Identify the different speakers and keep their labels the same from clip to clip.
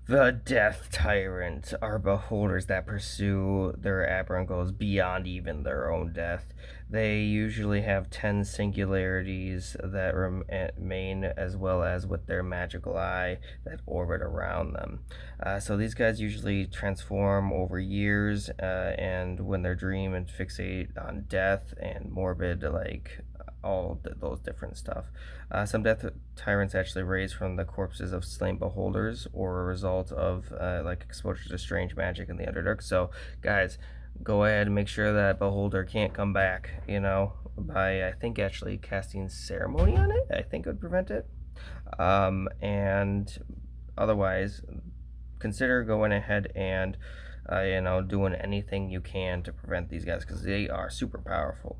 Speaker 1: The Death Tyrant are beholders that pursue their aberrant goals beyond even their own death. They usually have 10 singularities that remain, as well as with their magical eye that orbit around them. So these guys usually transform over years, and when they dream and fixate on death and morbid, like those different stuff. Some death tyrants actually raise from the corpses of slain beholders or a result of like exposure to strange magic in the Underdark. So, guys, go ahead and make sure that beholder can't come back. By I think actually casting ceremony on it. I think would prevent it. And otherwise, consider going ahead and doing anything you can to prevent these guys because they are super powerful.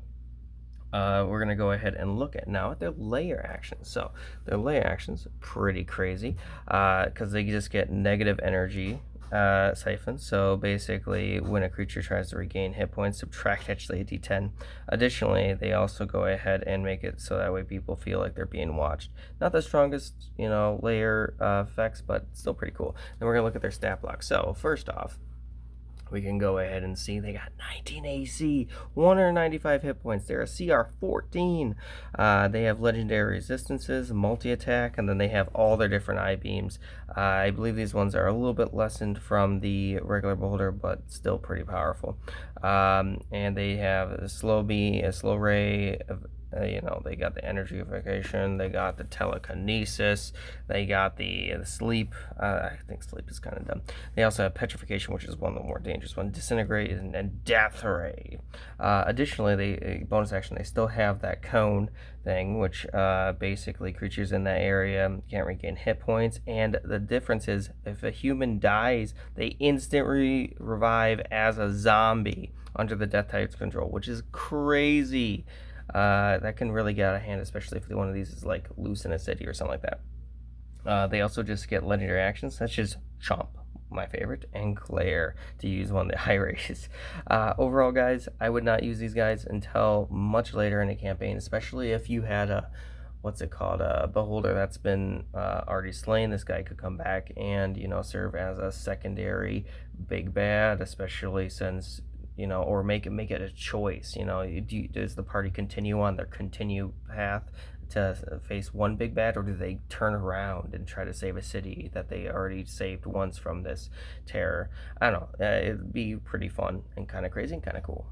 Speaker 1: We're going to go ahead and look at now at their layer actions. So their layer actions pretty crazy because they just get negative energy siphon. So basically, when a creature tries to regain hit points, subtract actually a d10. Additionally, they also go ahead and make it so that way people feel like they're being watched. Not the strongest, layer effects, but still pretty cool. Then we're going to look at their stat block. So first off, we can go ahead and see they got 19 AC, 195 hit points. They're a CR 14. They have legendary resistances, multi attack, and then they have all their different eye beams. I believe these ones are a little bit lessened from the regular beholder, but still pretty powerful. And they have a slow beam, a slow ray, they got the energification, they got the telekinesis, they got the sleep. I think sleep is kind of dumb. They also have petrification, which is one of the more dangerous ones, disintegrate, and death ray. Additionally, bonus action, they still have that cone thing, which basically creatures in that area can't regain hit points. And the difference is if a human dies, they instantly revive as a zombie under the death type's control, which is crazy. That can really get out of hand, especially if one of these is like loose in a city or something like that. They also just get legendary actions such as Chomp, my favorite, and Glare to use one of the high races. Overall, guys, I would not use these guys until much later in a campaign, especially if you had a beholder that's been already slain. This guy could come back and serve as a secondary big bad, especially since or make it a choice. Does the party continue on their continue path to face one big bad, or do they turn around and try to save a city that they already saved once from this terror? I don't know. It'd be pretty fun and kind of crazy and kind of cool.